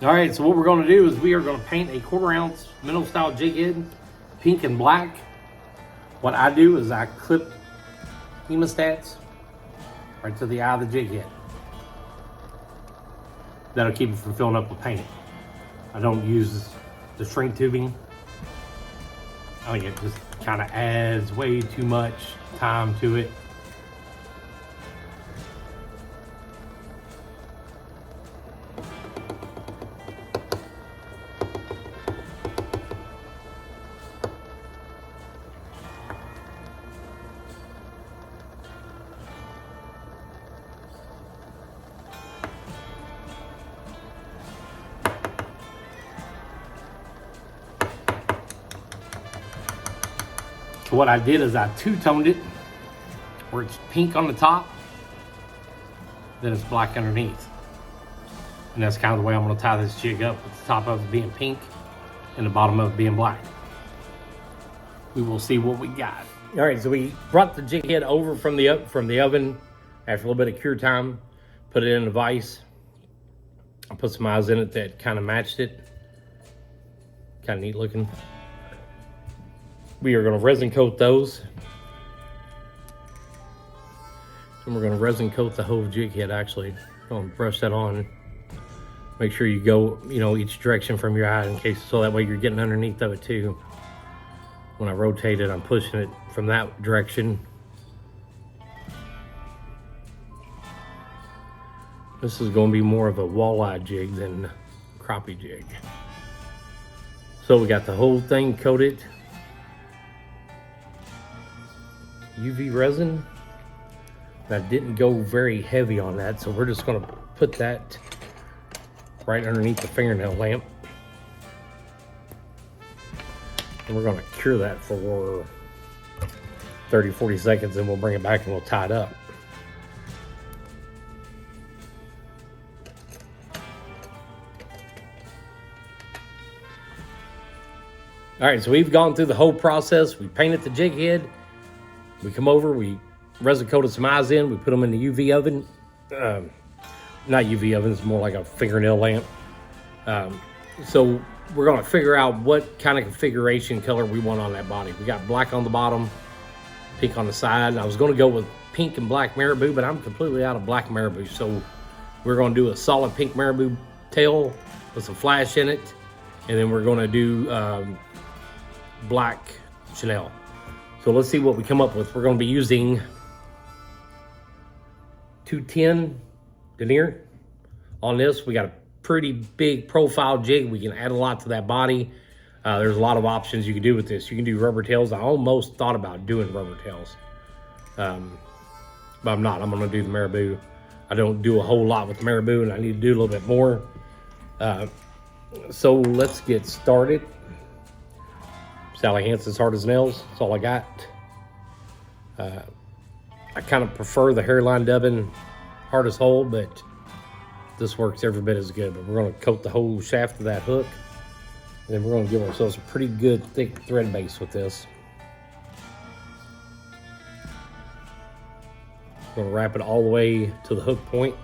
All right, so what we're going to do is we are going to paint a 1/4 ounce minnow style jig head, pink and black. What I do is I clip hemostats right to the eye of the jig head. That'll keep it from filling up with paint. I don't use the shrink tubing. I think it just kind of adds way too much time to it. So what I did is I two-toned it, where it's pink on the top, then it's black underneath. And that's kind of the way I'm gonna tie this jig up, with the top of it being pink and the bottom of it being black. We will see what we got. All right, so we brought the jig head over from the oven after a little bit of cure time, put it in a vise. I put some eyes in it that kind of matched it. Kind of neat looking. We are going to resin coat those. And we're going to resin coat the whole jig head actually. Going to brush that on. Make sure you go, each direction from your eye in case, so that way you're getting underneath of it too. When I rotate it, I'm pushing it from that direction. This is going to be more of a walleye jig than crappie jig. So we got the whole thing coated. UV resin. I didn't go very heavy on that, so we're just going to put that right underneath the fingernail lamp. And we're going to cure that for 30-40 seconds, and we'll bring it back and we'll tie it up. All right, so we've gone through the whole process. We painted the jig head. We come over, we resin coated some eyes in, we put them in the UV oven. Not UV oven, it's more like a fingernail lamp. So we're gonna figure out what kind of configuration color we want on that body. We got black on the bottom, pink on the side. I was gonna go with pink and black marabou, but I'm completely out of black marabou. So we're gonna do a solid pink marabou tail with some flash in it. And then we're gonna do black Chanel. So let's see what we come up with. We're going to be using 210 denier on this. We got a pretty big profile jig. We can add a lot to that body. There's a lot of options you can do with this. You can do rubber tails. I almost thought about doing rubber tails, but I'm not. I'm going to do the marabou. I don't do a whole lot with marabou, and I need to do a little bit more. So let's get started. Sally Hansen's Hard as Nails, that's all I got. I kind of prefer the hairline dubbing hard as hole, but this works every bit as good. But we're gonna coat the whole shaft of that hook, and then we're gonna give ourselves a pretty good thick thread base with this. We're gonna wrap it all the way to the hook point.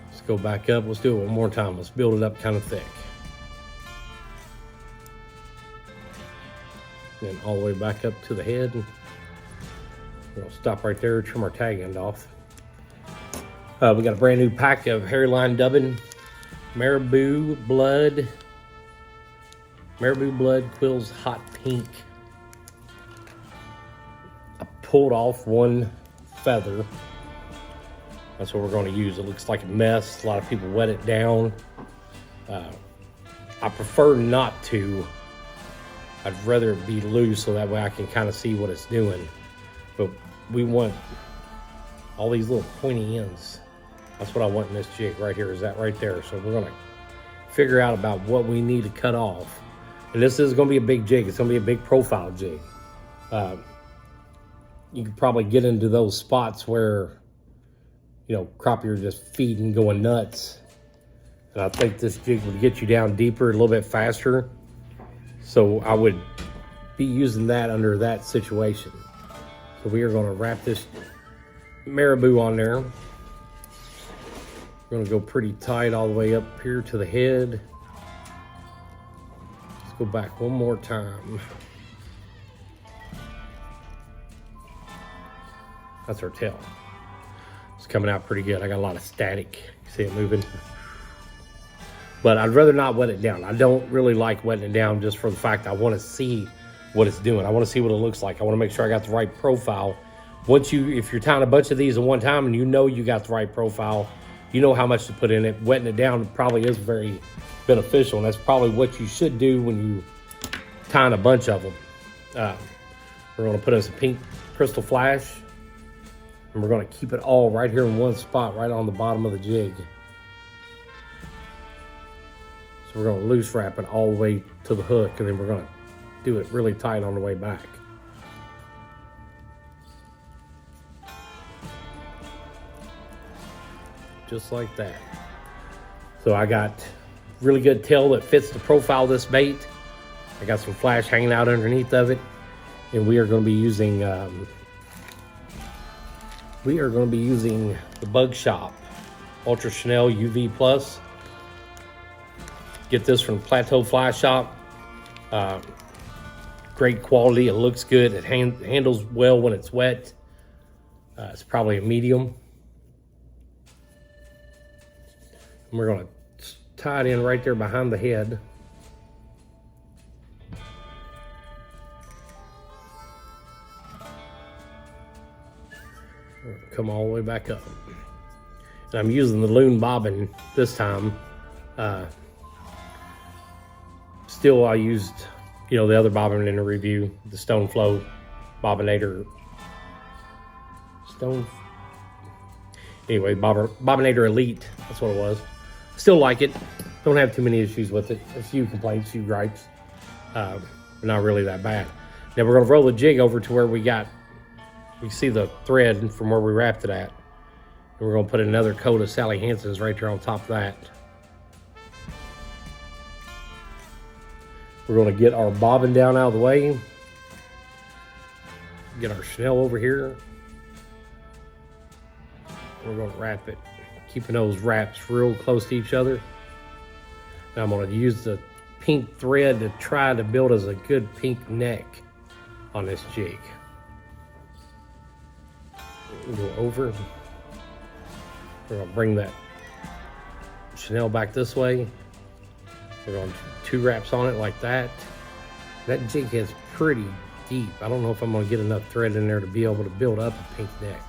Let's go back up, let's do it one more time. Let's build it up kind of thick. Then all the way back up to the head. We'll stop right there, trim our tag end off. We got a brand new pack of hairline dubbing, Marabou Blood Quills Hot Pink. I pulled off one feather. That's what we're going to use. It looks like a mess. A lot of people wet it down. I prefer not to. I'd rather it be loose so that way I can kind of see what it's doing. But we want all these little pointy ends. That's what I want in this jig right here, is that right there. So we're gonna figure out about what we need to cut off. And this is gonna be a big jig. It's gonna be a big profile jig. You could probably get into those spots where, crappie are just feeding, going nuts. And I think this jig would get you down deeper, a little bit faster. So I would be using that under that situation. So we are going to wrap this marabou on there. We're gonna go pretty tight all the way up here to the head. Let's go back one more time. That's our tail. It's coming out pretty good. I got a lot of static. You see it moving? But I'd rather not wet it down. I don't really like wetting it down just for the fact I want to see what it's doing. I want to see what it looks like. I want to make sure I got the right profile. If you're tying a bunch of these at one time and you know you got the right profile, you know how much to put in it. Wetting it down probably is very beneficial, and that's probably what you should do when you tying a bunch of them. We're going to put in some pink crystal flash, and we're going to keep it all right here in one spot, right on the bottom of the jig. So we're going to loose wrap it all the way to the hook, and then we're going to do it really tight on the way back. Just like that. So I got really good tail that fits the profile of this bait. I got some flash hanging out underneath of it, and we are going to be using the Bug Shop Ultra Chanel UV Plus. Get this from Plateau Fly Shop. Great quality. It looks good. It handles well when it's wet. It's probably a medium. And we're going to tie it in right there behind the head. Come all the way back up. And I'm using the loon bobbin this time. Still, I used, the other bobbin in the review, the Stone Flow Bobbinator. Bobbinator Elite, that's what it was. Still like it. Don't have too many issues with it. A few complaints, a few gripes, but not really that bad. Now we're gonna roll the jig over to where we see the thread from where we wrapped it at. And we're gonna put another coat of Sally Hansen's right there on top of that. We're gonna get our bobbin down out of the way. Get our Chanel over here. We're gonna wrap it, keeping those wraps real close to each other. And I'm gonna use the pink thread to try to build us a good pink neck on this jig. We'll go over. We're gonna bring that Chanel back this way. We're gonna do 2 wraps on it like that. That jig is pretty deep. I don't know if I'm gonna get enough thread in there to be able to build up a pink neck.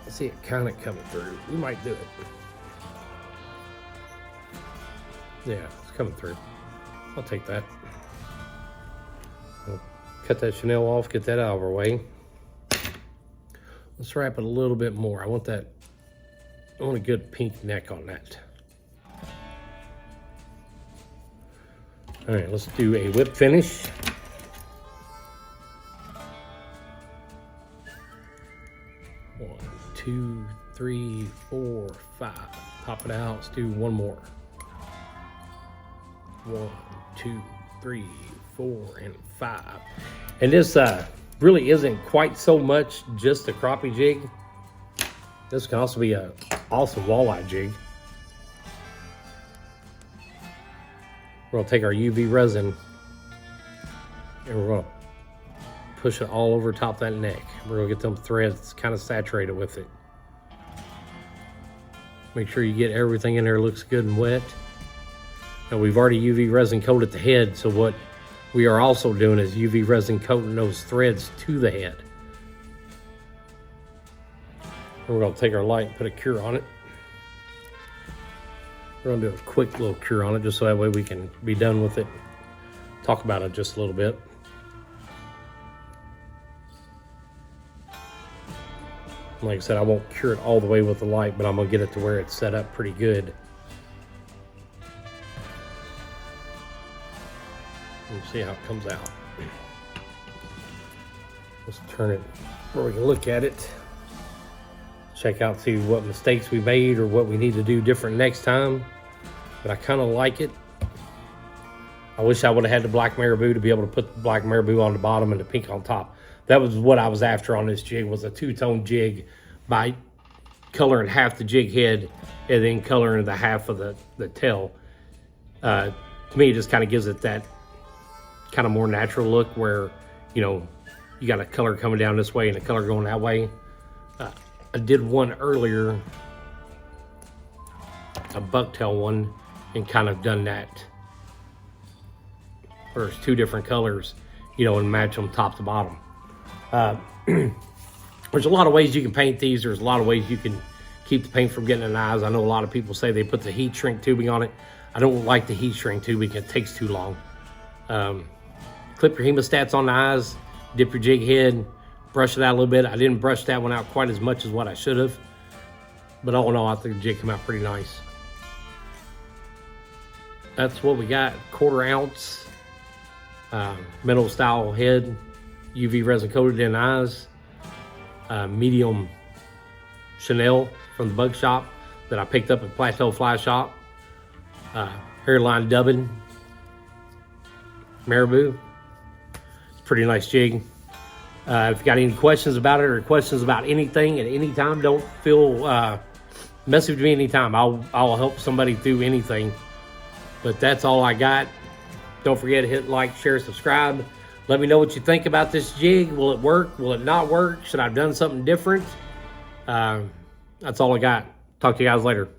I see it kind of coming through. We might do it. Yeah, it's coming through. I'll take that. I'll cut that Chanel off, get that out of our way. Let's wrap it a little bit more. I want a good pink neck on that. All right, let's do a whip finish. One, 2, 3, 4, 5. Pop it out. Let's do one more. 1, 2, 3, 4, and 5. And this really isn't quite so much just a crappie jig. This can also be an awesome walleye jig. We're gonna take our UV resin and we're gonna push it all over top of that neck. We're gonna get them threads kind of saturated with it. Make sure you get everything in there looks good and wet. Now we've already UV resin coated the head, so what we are also doing is UV resin coating those threads to the head. And we're gonna take our light and put a cure on it. We're gonna do a quick little cure on it just so that way we can be done with it. Talk about it just a little bit. Like I said, I won't cure it all the way with the light, but I'm gonna get it to where it's set up pretty good. We'll see how it comes out. Let's turn it where we can look at it. Check out, see what mistakes we made or what we need to do different next time. But I kind of like it. I wish I would have had the black marabou to be able to put the black marabou on the bottom and the pink on top. That was what I was after on this jig, was a two-tone jig by coloring half the jig head and then coloring the half of the tail. To me, it just kind of gives it that kind of more natural look where, you know, you got a color coming down this way and a color going that way. I did one earlier, a bucktail one, and kind of done that. There's two different colors, you know, and match them top to bottom. There's a lot of ways you can paint these. There's a lot of ways you can keep the paint from getting in the eyes. I know a lot of people say they put the heat shrink tubing on it. I don't like the heat shrink tubing. It takes too long. Clip your hemostats on the eyes, dip your jig head, brush it out a little bit. I didn't brush that one out quite as much as what I should have, but all in all, I think the jig came out pretty nice. That's what we got. 1/4 ounce metal style head, UV resin coated in eyes, medium Chanel from the bug shop that I picked up at Plateau Fly Shop, hairline dubbing marabou. It's a pretty nice jig. If you got any questions about it or questions about anything at any time, don't feel message me anytime. I'll help somebody through anything. But that's all I got. Don't forget to hit like, share, subscribe. Let me know what you think about this jig. Will it work? Will it not work? Should I have done something different? That's all I got. Talk to you guys later.